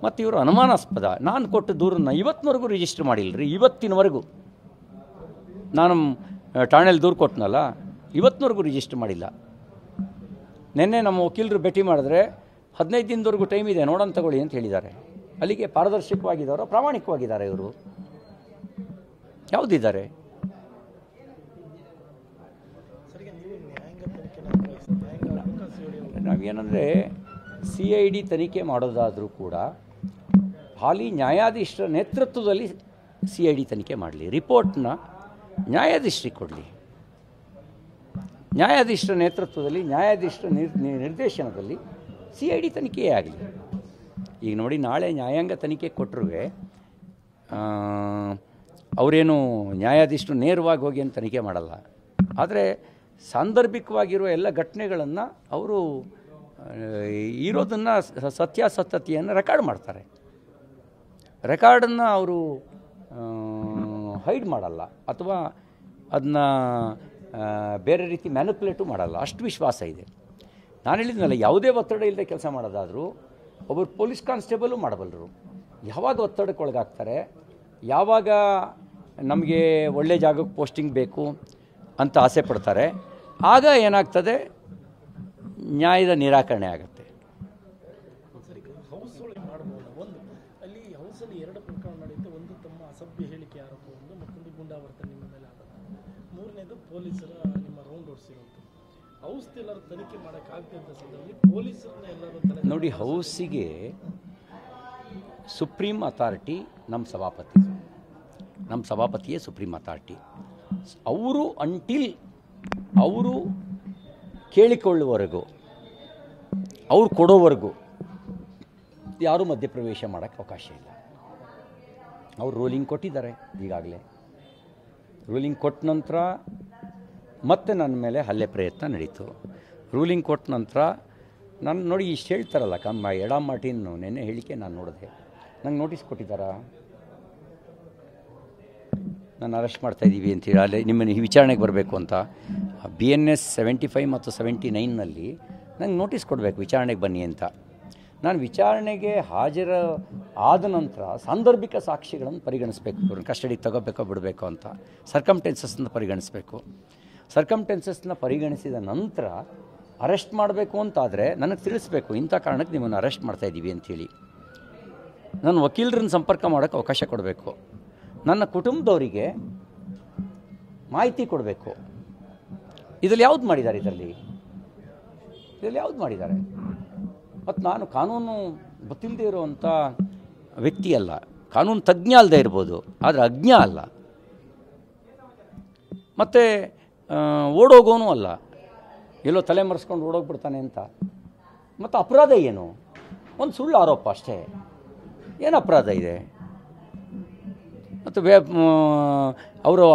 ಮತ್ತು ಇವರು ಅನುಮಾನಾಸ್ಪದ. ನಾನು ಕೊಟ್ಟು ದೂರನ್ನು ಇವತ್ತಿನವರೆಗೂ ರಿಜಿಸ್ಟರ್ ಮಾಡಿಲ್ಲ ರೀ. ಇವತ್ತಿನವರೆಗೂ ನಾನು ಠಾಣೆಯಲ್ಲಿ ದೂರು ಕೊಟ್ಟನಲ್ಲ, ಇವತ್ತಿನವರೆಗೂ ರಿಜಿಸ್ಟರ್ ಮಾಡಿಲ್ಲ. ನಿನ್ನೆ ನಮ್ಮ ವಕೀಲರು ಭೇಟಿ ಮಾಡಿದ್ರೆ 15 ದಿನದವರೆಗೂ ಟೈಮ್ ಇದೆ, ನೋಡೋಣ ತಗೊಳ್ಳಿ ಅಂತ ಹೇಳಿದ್ದಾರೆ. ಅಲ್ಲಿಗೆ ಪಾರದರ್ಶಕವಾಗಿದ್ದಾರೋ ಪ್ರಾಮಾಣಿಕವಾಗಿದ್ದಾರೆ ಇವರು? ಯಾವುದಿದ್ದಾರೆ? ನಾವೇನಂದರೆ CID ತನಿಖೆ ಮಾಡೋದಾದರೂ ಕೂಡ ಹಾಲಿ ನ್ಯಾಯಾಧೀಶರ ನೇತೃತ್ವದಲ್ಲಿ CID ತನಿಖೆ ಮಾಡಲಿ, ರಿಪೋರ್ಟ್ನ ನ್ಯಾಯಾಧೀಶರಿಗೆ ಕೊಡಲಿ. ನ್ಯಾಯಾಧೀಶರ ನೇತೃತ್ವದಲ್ಲಿ ನ್ಯಾಯಾಧೀಶರ ನಿರ್ದೇಶನದಲ್ಲಿ CID ತನಿಖೆಯೇ ಆಗಲಿ. ಈಗ ನೋಡಿ, ನಾಳೆ ನ್ಯಾಯಾಂಗ ತನಿಖೆ ಕೊಟ್ಟರು ಅವರೇನು ನ್ಯಾಯಾಧೀಶರು ನೇರವಾಗಿ ಹೋಗಿ ಅಂತ ತನಿಖೆ ಮಾಡಲ್ಲ. ಆದರೆ ಸಾಂದರ್ಭಿಕವಾಗಿರುವ ಎಲ್ಲ ಘಟನೆಗಳನ್ನು ಅವರು ಇರೋದನ್ನು ಸತ್ಯಾಸತ್ಯತೆಯನ್ನು ರೆಕಾರ್ಡ್ ಮಾಡ್ತಾರೆ. ರೆಕಾರ್ಡನ್ನು ಅವರು ಹೈಡ್ ಮಾಡಲ್ಲ ಅಥವಾ ಅದನ್ನ ಬೇರೆ ರೀತಿ ಮ್ಯಾನಿಪುಲೇಟು ಮಾಡಲ್ಲ. ಅಷ್ಟು ವಿಶ್ವಾಸ ಇದೆ. ನಾನು ಹೇಳಿದ್ನಲ್ಲ, ಯಾವುದೇ ಒತ್ತಡ ಇಲ್ಲದೆ ಕೆಲಸ ಮಾಡೋದಾದರೂ ಒಬ್ಬರು ಪೊಲೀಸ್ ಕಾನ್ಸ್ಟೇಬಲು ಮಾಡಬಲ್ಲರು. ಯಾವಾಗ ಒತ್ತಡಕ್ಕೆ ಒಳಗಾಗ್ತಾರೆ, ಯಾವಾಗ ನಮಗೆ ಒಳ್ಳೆ ಜಾಗಕ್ಕೆ ಪೋಸ್ಟಿಂಗ್ ಬೇಕು ಅಂತ ಆಸೆ ಪಡ್ತಾರೆ, ಆಗ ಏನಾಗ್ತದೆ, ನ್ಯಾಯದ ನಿರಾಕರಣೆ ಆಗುತ್ತೆ. ಅಲ್ಲಿ ಹೌಸಲ್ಲಿ 2 ಪ್ರಕರಣ ನಡೆಯುತ್ತೆ. ಒಂದು ತಮ್ಮ ಅಸಭ್ಯ ಹೇಳಿಕೆ ಆರೋಪ, ಒಂದು ಮತ್ತೊಂದು ಗುಂಡಾವರ್ತನೆ ನಿಮ್ಮ ಮೇಲೆ ಆದ. 3ನೇದು ಪೊಲೀಸರ ನಿಮ್ಮ ರೌಂಡ್ ಓಡಿಸಿರೋದು. ಹೌಸ್ ಎಲ್ಲರೂ ತನಿಖೆ ಮಾಡೋಕ್ಕಾಗ್ತಿದ್ದ ಸಂದರ್ಭದಲ್ಲಿ ಪೊಲೀಸರನ್ನ ಎಲ್ಲರೂ ನೋಡಿ, ಹೌಸಿಗೆ ಸುಪ್ರೀಂ ಅಥಾರಿಟಿ ನಮ್ಮ ಸಭಾಪತಿಯೇ ಸುಪ್ರೀಂ ಅಥಾರಿಟಿ. ಅವರು ಅವರು ಕೇಳಿಕೊಳ್ಳುವವರೆಗೂ, ಅವ್ರು ಕೊಡೋವರೆಗೂ ಯಾರೂ ಮಧ್ಯಪ್ರವೇಶ ಮಾಡೋಕ್ಕೆ ಅವಕಾಶ ಇಲ್ಲ. ಅವರು ರೂಲಿಂಗ್ ಕೊಟ್ಟಿದ್ದಾರೆ. ಈಗಾಗಲೇ ರೂಲಿಂಗ್ ಕೊಟ್ಟ ನಂತರ ಮತ್ತೆ ನನ್ನ ಮೇಲೆ ಹಲ್ಲೆ ಪ್ರಯತ್ನ ನಡೀತು. ರೂಲಿಂಗ್ ಕೊಟ್ಟ ನಂತರ ನಾನು ನೋಡಿ, ಇಷ್ಟು ಹೇಳ್ತಾರಲ್ಲ ಎಡಾ ಮಾರ್ಟಿನ್ ನೆನ್ನೆ ಹೇಳಿಕೆ ನಾನು ನೋಡಿದೆ. ನಂಗೆ ನೋಟಿಸ್ ಕೊಟ್ಟಿದ್ದಾರಾ, ನಾನು ಅರೆಸ್ಟ್ ಮಾಡ್ತಾಯಿದ್ದೀವಿ ಅಂತೇಳಿ, ಅಲ್ಲಿ ನಿಮ್ಮನ್ನು ವಿಚಾರಣೆಗೆ ಬರಬೇಕು ಅಂತ. BNS 75 ಮತ್ತು 79ನಲ್ಲಿ ನಂಗೆ ನೋಟಿಸ್ ಕೊಡಬೇಕು, ವಿಚಾರಣೆಗೆ ಬನ್ನಿ ಅಂತ. ನಾನು ವಿಚಾರಣೆಗೆ ಆದ ನಂತರ ಸಾಂದರ್ಭಿಕ ಸಾಕ್ಷಿಗಳನ್ನು ಪರಿಗಣಿಸಬೇಕು. ಇವ್ರನ್ನ ಕಸ್ಟಡಿಗೆ ತಗೋಬೇಕೋ ಬಿಡಬೇಕು ಅಂತ ಸರ್ಕಮ್ಟೆನ್ಸಸ್ನ ಪರಿಗಣಿಸಬೇಕು. ಸರ್ಕಮ್ಟೆನ್ಸಸ್ನ ಪರಿಗಣಿಸಿದ ನಂತರ ಅರೆಸ್ಟ್ ಮಾಡಬೇಕು ಅಂತಾದರೆ ನನಗೆ ತಿಳಿಸ್ಬೇಕು, ಇಂಥ ಕಾರಣಕ್ಕೆ ನಿಮ್ಮನ್ನು ಅರೆಸ್ಟ್ ಮಾಡ್ತಾಯಿದ್ದೀವಿ ಅಂಥೇಳಿ. ನನ್ನ ವಕೀಲರನ್ನ ಸಂಪರ್ಕ ಮಾಡೋಕ್ಕೆ ಅವಕಾಶ ಕೊಡಬೇಕು. ನನ್ನ ಕುಟುಂಬದವರಿಗೆ ಮಾಹಿತಿ ಕೊಡಬೇಕು. ಇದರಲ್ಲಿ ಯಾವ್ದು ಮಾಡಿದ್ದಾರೆ? ಇದರಲ್ಲಿ ಯಾವ್ದು ಮಾಡಿದ್ದಾರೆ? ಮತ್ತು ನಾನು ಕಾನೂನು ಗೊತ್ತಿಲ್ಲದೆ ಇರುವಂಥ ವ್ಯಕ್ತಿ ಅಲ್ಲ. ಕಾನೂನು ತಜ್ಞ ಅಲ್ಲದೆ ಇರ್ಬೋದು, ಆದರೆ ಅಜ್ಞ ಅಲ್ಲ. ಮತ್ತು ಓಡೋಗೋನೂ ಅಲ್ಲ, ಎಲ್ಲೋ ತಲೆ ಮರೆಸ್ಕೊಂಡು ಓಡೋಗ್ಬಿಡ್ತಾನೆ ಅಂತ. ಮತ್ತು ಅಪರಾಧ ಏನು? ಒಂದು ಸುಳ್ಳು ಆರೋಪ ಅಷ್ಟೇ. ಏನು ಅಪರಾಧ ಇದೆ? ಮತ್ತು ಅವರು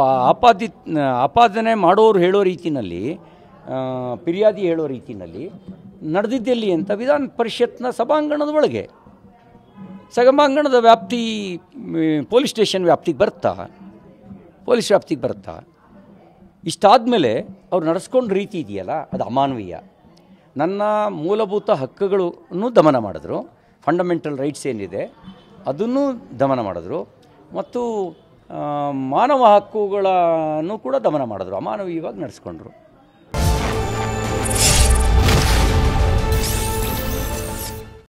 ಆಪಾದನೆ ಮಾಡೋರು ಹೇಳೋ ರೀತಿಯಲ್ಲಿ, ಫಿರ್ಯಾದಿ ಹೇಳೋ ರೀತಿಯಲ್ಲಿ ನಡೆದಿದ್ದೆಲ್ಲಿ ಅಂತ ವಿಧಾನ ಪರಿಷತ್ನ ಸಭಾಂಗಣದ ಒಳಗೆ, ಸಭಾಂಗಣದ ವ್ಯಾಪ್ತಿ ಪೊಲೀಸ್ ಸ್ಟೇಷನ್ ವ್ಯಾಪ್ತಿಗೆ ಪೊಲೀಸ್ ವ್ಯಾಪ್ತಿಗೆ ಬರುತ್ತಾ? ಇಷ್ಟಾದಮೇಲೆ ಅವ್ರು ನಡೆಸ್ಕೊಂಡ ರೀತಿ ಇದೆಯಲ್ಲ, ಅದು ಅಮಾನವೀಯ. ನನ್ನ ಮೂಲಭೂತ ಹಕ್ಕುಗಳನ್ನು ದಮನ ಮಾಡಿದ್ರು, ಫಂಡಮೆಂಟಲ್ ರೈಟ್ಸ್ ಏನಿದೆ ಅದನ್ನು ದಮನ ಮಾಡಿದ್ರು, ಮತ್ತು ಮಾನವ ಹಕ್ಕುಗಳನ್ನು ಕೂಡ ದಮನ ಮಾಡಿದ್ರು, ಅಮಾನವೀಯವಾಗಿ ನಡೆಸ್ಕೊಂಡ್ರು.